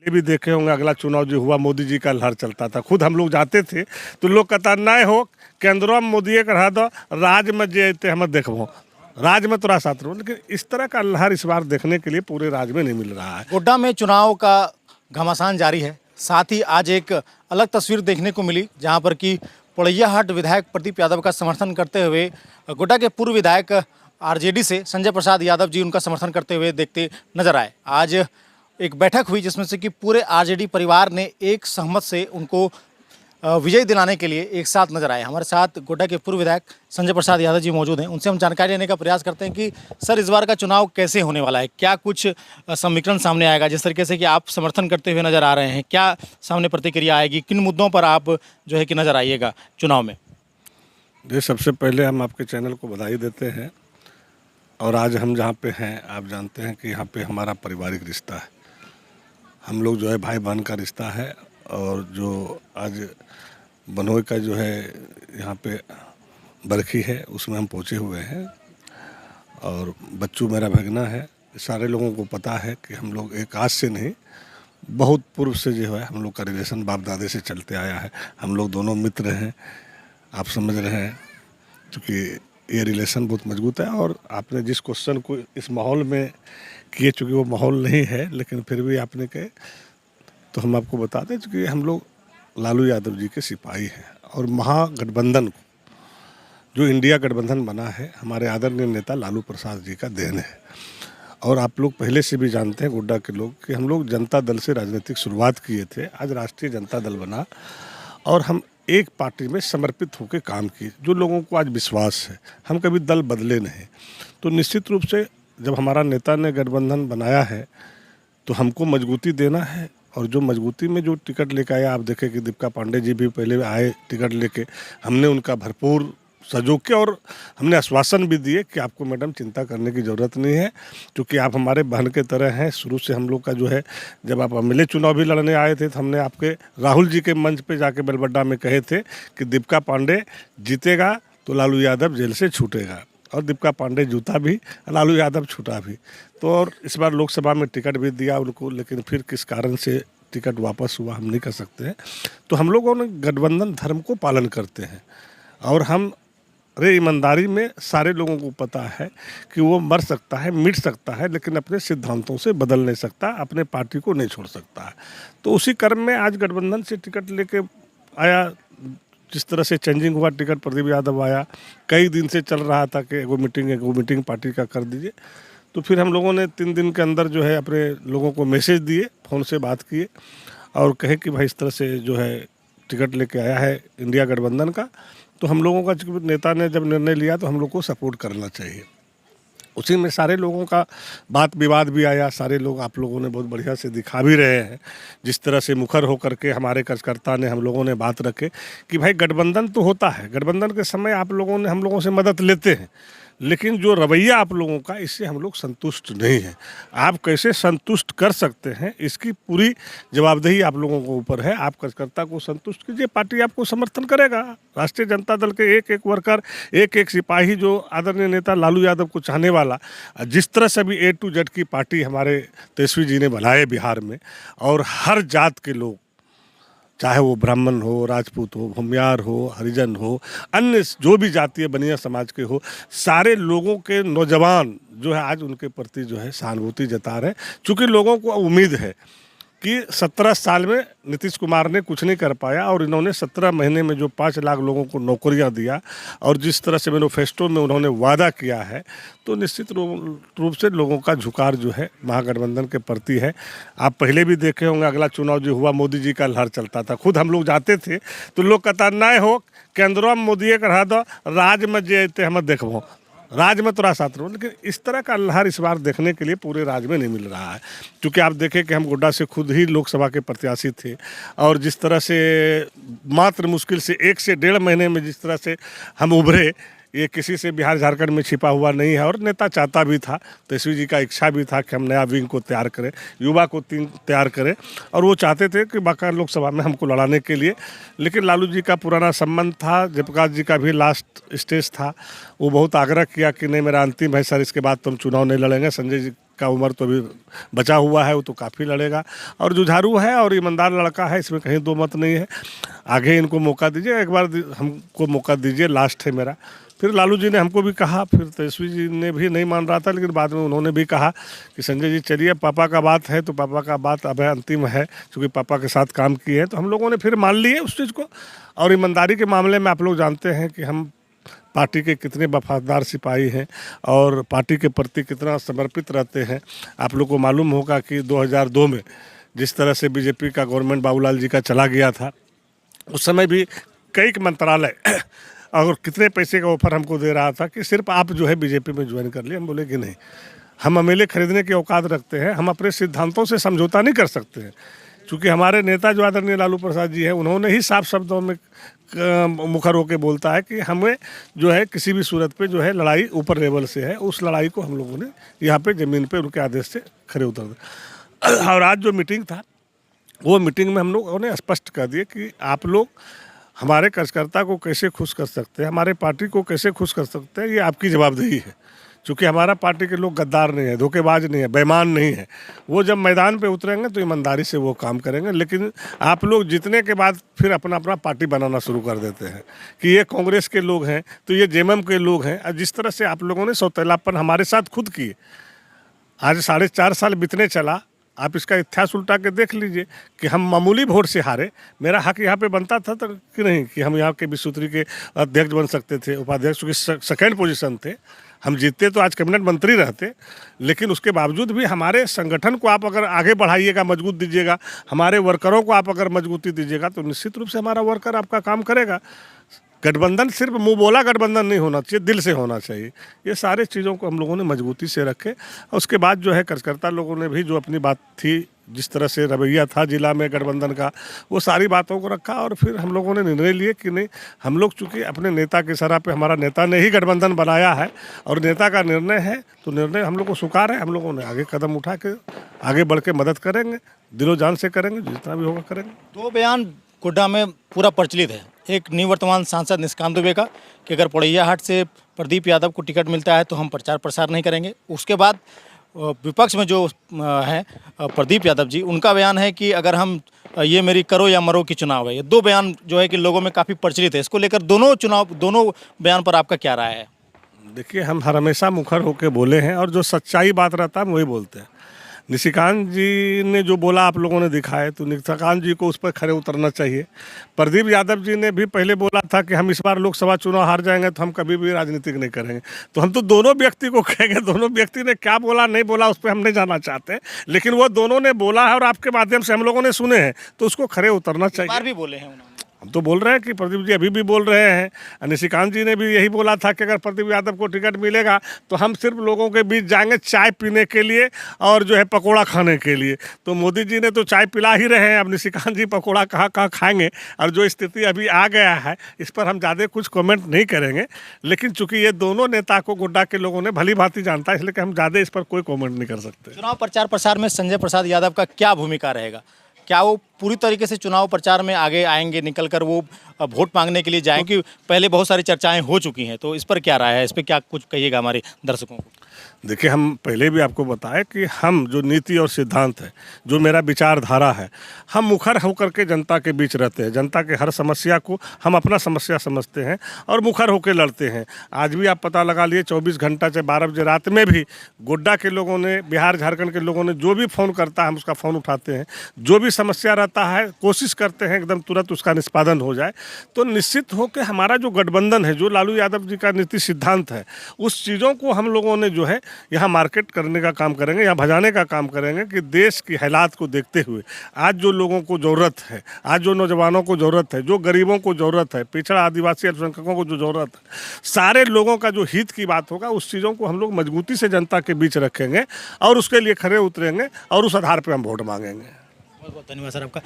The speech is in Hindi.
ये भी देखे होंगे, अगला चुनाव जो हुआ मोदी जी का लहर चलता था। खुद हम लोग जाते थे तो लोग कहता नए हो केंद्रों में मोदी करा दो, राज्य में जेते हम देखो, राज्य में तोरा साथ रहो। लेकिन इस तरह का लहर इस बार देखने के लिए पूरे राज्य में नहीं मिल रहा है। गोड्डा में चुनाव का घमासान जारी है। साथ ही आज एक अलग तस्वीर देखने को मिली जहां पर कि पोड़ैयाहाट विधायक प्रदीप यादव का समर्थन करते हुए गोड्डा के पूर्व विधायक आरजेडी से संजय प्रसाद यादव जी उनका समर्थन करते हुए देखते नजर आए। आज एक बैठक हुई जिसमें से कि पूरे आरजेडी परिवार ने एक सहमत से उनको विजय दिलाने के लिए एक साथ नजर आए। हमारे साथ गोड्डा के पूर्व विधायक संजय प्रसाद यादव जी मौजूद हैं। उनसे हम जानकारी लेने का प्रयास करते हैं कि सर इस बार का चुनाव कैसे होने वाला है, क्या कुछ समीकरण सामने आएगा जिस तरीके से कि आप समर्थन करते हुए नजर आ रहे हैं, क्या सामने प्रतिक्रिया आएगी, किन मुद्दों पर आप जो है कि नजर आइएगा चुनाव में। ये सबसे पहले हम आपके चैनल को बधाई देते हैं। और आज हम जहाँ पे हैं आप जानते हैं कि यहाँ पे हमारा पारिवारिक रिश्ता है, हम लोग जो है भाई बहन का रिश्ता है। और जो आज बनोई का जो है यहाँ पे बरखी है उसमें हम पहुँचे हुए हैं। और बच्चू मेरा भगना है। सारे लोगों को पता है कि हम लोग एक आज से नहीं बहुत पूर्व से जो है हम लोग का रिलेशन बाप दादे से चलते आया है। हम लोग दोनों मित्र हैं, आप समझ रहे हैं, क्योंकि ये रिलेशन बहुत मजबूत है। और आपने जिस क्वेश्चन को इस माहौल में किए, चूँकि वो माहौल नहीं है लेकिन फिर भी आपने कहे तो हम आपको बता दें, क्योंकि हम लोग लालू यादव जी के सिपाही हैं। और महागठबंधन को जो इंडिया गठबंधन बना है हमारे आदरणीय नेता लालू प्रसाद जी का देन है। और आप लोग पहले से भी जानते हैं गोड्डा के लोग कि हम लोग जनता दल से राजनीतिक शुरुआत किए थे, आज राष्ट्रीय जनता दल बना और हम एक पार्टी में समर्पित होकर काम किए, जो लोगों को आज विश्वास है। हम कभी दल बदले नहीं। तो निश्चित रूप से जब हमारा नेता ने गठबंधन बनाया है तो हमको मजबूती देना है। और जो मजबूती में जो टिकट लेके आया, आप देखें कि दीपिका पांडे जी भी पहले आए टिकट लेके, हमने उनका भरपूर सहयोग किया और हमने आश्वासन भी दिए कि आपको मैडम चिंता करने की ज़रूरत नहीं है, क्योंकि आप हमारे बहन के तरह हैं। शुरू से हम लोग का जो है, जब आप एमएलए चुनाव भी लड़ने आए थे तो हमने आपके राहुल जी के मंच पे जाके बेलबड्डा में कहे थे कि दीपिका पांडे जीतेगा तो लालू यादव जेल से छूटेगा। और दीपिका पांडे जूता भी, लालू यादव छूटा भी। तो और इस बार लोकसभा में टिकट भी दिया उनको, लेकिन फिर किस कारण से टिकट वापस हुआ हम नहीं कर सकते हैं। तो हम लोगों ने गठबंधन धर्म को पालन करते हैं। और हम ईमानदारी में सारे लोगों को पता है कि वो मर सकता है, मिट सकता है, लेकिन अपने सिद्धांतों से बदल नहीं सकता, अपने पार्टी को नहीं छोड़ सकता है। तो उसी क्रम में आज गठबंधन से टिकट लेके आया। जिस तरह से चेंजिंग हुआ, टिकट प्रदीप यादव आया, कई दिन से चल रहा था कि एगो मीटिंग पार्टी का कर दीजिए। तो फिर हम लोगों ने 3 दिन के अंदर जो है अपने लोगों को मैसेज दिए, फ़ोन से बात किए और कहे कि भाई इस तरह से जो है टिकट लेके आया है इंडिया गठबंधन का। तो हम लोगों का नेता ने जब निर्णय लिया तो हम लोग को सपोर्ट करना चाहिए। उसी में सारे लोगों का बात विवाद भी आया। सारे लोग आप लोगों ने बहुत बढ़िया से दिखा भी रहे हैं, जिस तरह से मुखर होकर के हमारे कार्यकर्ता ने हम लोगों ने बात रखे कि भाई गठबंधन तो होता है, गठबंधन के समय आप लोगों ने हम लोगों से मदद लेते हैं, लेकिन जो रवैया आप लोगों का, इससे हम लोग संतुष्ट नहीं हैं। आप कैसे संतुष्ट कर सकते हैं, इसकी पूरी जवाबदेही आप लोगों को ऊपर है। आप कार्यकर्ता को संतुष्ट कीजिए, पार्टी आपको समर्थन करेगा। राष्ट्रीय जनता दल के एक एक वर्कर, एक एक सिपाही, जो आदरणीय नेता लालू यादव को चाहने वाला, जिस तरह से अभी A to Z की पार्टी हमारे तेजस्वी जी ने बनाए बिहार में, और हर जात के लोग, चाहे वो ब्राह्मण हो, राजपूत हो, भूमियार हो, हरिजन हो, अन्य जो भी जातीय बनिया समाज के हो, सारे लोगों के नौजवान जो है आज उनके प्रति जो है सहानुभूति जता रहे हैं। चूँकि लोगों को उम्मीद है कि 17 साल में नीतीश कुमार ने कुछ नहीं कर पाया और इन्होंने 17 महीने में जो 5 लाख लोगों को नौकरियां दिया और जिस तरह से मैनिफेस्टो में उन्होंने वादा किया है, तो निश्चित रूप से लोगों का झुकाव जो है महागठबंधन के प्रति है। आप पहले भी देखे होंगे, अगला चुनाव जो हुआ मोदी जी का लहर चलता था। खुद हम लोग जाते थे तो लोग कहता नए हो केंद्रों में मोदी करा दो, राज्य में जेते हम देखो, राज्य में तोरा साथ रहो। लेकिन इस तरह का लहर इस बार देखने के लिए पूरे राज्य में नहीं मिल रहा है। क्योंकि आप देखें कि हम गोड्डा से खुद ही लोकसभा के प्रत्याशी थे और जिस तरह से मात्र मुश्किल से 1 से 1.5 महीने में जिस तरह से हम उभरे, ये किसी से बिहार झारखंड में छिपा हुआ नहीं है। और नेता चाहता भी था, तेजस्वी जी का इच्छा भी था कि हम नया विंग को तैयार करें, युवा को तैयार करें, और वो चाहते थे कि बाका लोकसभा में हमको लड़ाने के लिए। लेकिन लालू जी का पुराना संबंध था, जयप्रकाश जी का भी लास्ट स्टेज था। वो बहुत आग्रह किया कि नहीं मेरा अंतिम है सर, इसके बाद तो हम चुनाव नहीं लड़ेंगे। संजय जी का उम्र तो अभी बचा हुआ है, वो तो काफ़ी लड़ेगा, और जुझारू है और ईमानदार लड़का है, इसमें कहीं दो मत नहीं है। आगे इनको मौका दीजिए, एक बार हमको मौका दीजिए, लास्ट है मेरा। फिर लालू जी ने हमको भी कहा, फिर तेजस्वी जी ने भी नहीं मान रहा था, लेकिन बाद में उन्होंने भी कहा कि संजय जी चलिए, पापा का बात है तो पापा का बात अब अंतिम है, क्योंकि पापा के साथ काम किए हैं। तो हम लोगों ने फिर मान लिए उस चीज़ को। और ईमानदारी के मामले में आप लोग जानते हैं कि हम पार्टी के कितने वफादार सिपाही हैं और पार्टी के प्रति कितना समर्पित रहते हैं। आप लोग को मालूम होगा कि 2002 में जिस तरह से बीजेपी का गवर्नमेंट बाबूलाल जी का चला गया था, उस समय भी कई मंत्रालय और कितने पैसे का ऑफर हमको दे रहा था कि सिर्फ आप जो है बीजेपी में ज्वाइन कर लिए। हम बोले कि नहीं, हम एमएलए खरीदने की औकात रखते हैं, हम अपने सिद्धांतों से समझौता नहीं कर सकते हैं। क्योंकि हमारे नेता जो आदरणीय लालू प्रसाद जी हैं, उन्होंने ही साफ शब्दों में मुखर होकर बोलता है कि हमें जो है किसी भी सूरत पे जो है लड़ाई ऊपर लेवल से है। उस लड़ाई को हम लोगों ने यहाँ पे ज़मीन पे उनके आदेश से खड़े उतर दिए। और आज जो मीटिंग था, वो मीटिंग में हम लोगों ने स्पष्ट कर दिया कि आप लोग हमारे कार्यकर्ता को कैसे खुश कर सकते हैं, हमारे पार्टी को कैसे खुश कर सकते हैं, ये आपकी जवाबदेही है। क्योंकि हमारा पार्टी के लोग गद्दार नहीं है, धोखेबाज नहीं है, बेईमान नहीं है। वो जब मैदान पे उतरेंगे तो ईमानदारी से वो काम करेंगे। लेकिन आप लोग जीतने के बाद फिर अपना अपना पार्टी बनाना शुरू कर देते हैं कि ये कांग्रेस के लोग हैं तो ये जेएमएम के लोग हैं। और जिस तरह से आप लोगों ने सौतेलापन हमारे साथ खुद किए, आज 4.5 साल बीतने चला, आप इसका इतिहास उल्टा के देख लीजिए कि हम मामूली वोट से हारे। मेरा हक यहाँ पे बनता था तो कि नहीं कि हम यहाँ के विश्वसूत्री के अध्यक्ष बन सकते थे, उपाध्यक्ष की सेकेंड पोजीशन थे। हम जीतते तो आज कैबिनेट मंत्री रहते। लेकिन उसके बावजूद भी हमारे संगठन को आप अगर आगे बढ़ाइएगा, मजबूत दीजिएगा, हमारे वर्करों को आप अगर मजबूती दीजिएगा, तो निश्चित रूप से हमारा वर्कर आपका काम करेगा। गठबंधन सिर्फ मुंह बोला गठबंधन नहीं होना चाहिए, दिल से होना चाहिए। ये सारे चीज़ों को हम लोगों ने मजबूती से रखे। और उसके बाद जो है कार्यकर्ता लोगों ने भी जो अपनी बात थी, जिस तरह से रवैया था जिला में गठबंधन का, वो सारी बातों को रखा। और फिर हम लोगों ने निर्णय लिए कि नहीं, हम लोग चूँकि अपने नेता के सराह पे, हमारा नेता ने ही गठबंधन बनाया है और नेता का निर्णय है, तो निर्णय हम लोग को स्वीकार है। हम लोगों ने आगे कदम उठा के आगे बढ़ के मदद करेंगे, दिलो जान से करेंगे, जितना भी होगा करेंगे। 2 बयान गोड्डा में पूरा प्रचलित है। एक निवर्तमान सांसद निशिकांत दुबे का कि अगर पोड़ैयाहाट से प्रदीप यादव को टिकट मिलता है तो हम प्रचार प्रसार नहीं करेंगे। उसके बाद विपक्ष में जो हैं प्रदीप यादव जी, उनका बयान है कि अगर हम ये मेरी करो या मरो की चुनाव है। ये 2 बयान जो है कि लोगों में काफ़ी प्रचलित है। इसको लेकर दोनों बयान पर आपका क्या राय है? देखिए, हम हमेशा मुखर होकर बोले हैं और जो सच्चाई बात रहता है हम वही बोलते हैं। निशिकांत जी ने जो बोला आप लोगों ने दिखाया, तो निशिकांत जी को उस पर खड़े उतरना चाहिए। प्रदीप यादव जी ने भी पहले बोला था कि हम इस बार लोकसभा चुनाव हार जाएंगे तो हम कभी भी राजनीतिक नहीं करेंगे। तो हम तो दोनों व्यक्ति को कहेंगे, दोनों व्यक्ति ने क्या बोला नहीं बोला उस पर हम नहीं जाना चाहते, लेकिन वो दोनों ने बोला है और आपके माध्यम से हम लोगों ने सुने हैं, तो उसको खड़े उतरना चाहिए। बार भी बोले हैं उन्होंने। हम तो बोल रहे हैं कि प्रदीप जी अभी भी बोल रहे हैं। निशिकांत जी ने भी यही बोला था कि अगर प्रदीप यादव को टिकट मिलेगा तो हम सिर्फ लोगों के बीच जाएंगे चाय पीने के लिए और जो है पकोड़ा खाने के लिए। तो मोदी जी ने तो चाय पिला ही रहे हैं, अब निशिकांत जी पकोड़ा कहाँ कहाँ खाएंगे। और जो स्थिति अभी आ गया है, इस पर हम ज़्यादा कुछ कमेंट नहीं करेंगे। लेकिन चूंकि ये दोनों नेता को गोड्डा के लोगों ने भली भांति जानता है, इसलिए हम ज़्यादा इस पर कोई कमेंट नहीं कर सकते। चुनाव प्रचार प्रसार में संजय प्रसाद यादव का क्या भूमिका रहेगा? क्या वो पूरी तरीके से चुनाव प्रचार में आगे आएंगे, निकलकर वो वोट मांगने के लिए जाएंगे? क्योंकि पहले बहुत सारी चर्चाएं हो चुकी हैं, तो इस पर क्या राय है? इस पर क्या कुछ कहिएगा हमारे दर्शकों को? देखिए, हम पहले भी आपको बताया कि हम जो नीति और सिद्धांत है, जो मेरा विचारधारा है, हम मुखर होकर के जनता के बीच रहते हैं। जनता के हर समस्या को हम अपना समस्या समझते हैं और मुखर होकर लड़ते हैं। आज भी आप पता लगा लिए 24 घंटा से 12 बजे रात में भी गोड्डा के लोगों ने, बिहार झारखंड के लोगों ने जो भी फ़ोन करता है हम उसका फ़ोन उठाते हैं। जो भी समस्या रहता है कोशिश करते हैं एकदम तुरंत उसका निष्पादन हो जाए। तो निश्चित हो कि हमारा जो गठबंधन है, जो लालू यादव जी का नीति सिद्धांत है, उस चीज़ों को हम लोगों ने जो है यहाँ मार्केट करने का काम करेंगे, यहाँ भजाने का काम करेंगे कि देश की हालात को देखते हुए आज जो लोगों को ज़रूरत है, आज जो नौजवानों को ज़रूरत है, जो गरीबों को ज़रूरत है, पिछड़ा आदिवासी अल्पसंख्यकों को जो ज़रूरत है, सारे लोगों का जो हित की बात होगा, उस चीज़ों को हम लोग मजबूती से जनता के बीच रखेंगे और उसके लिए खड़े उतरेंगे और उस आधार पर हम वोट मांगेंगे। बहुत बहुत धन्यवाद सर आपका।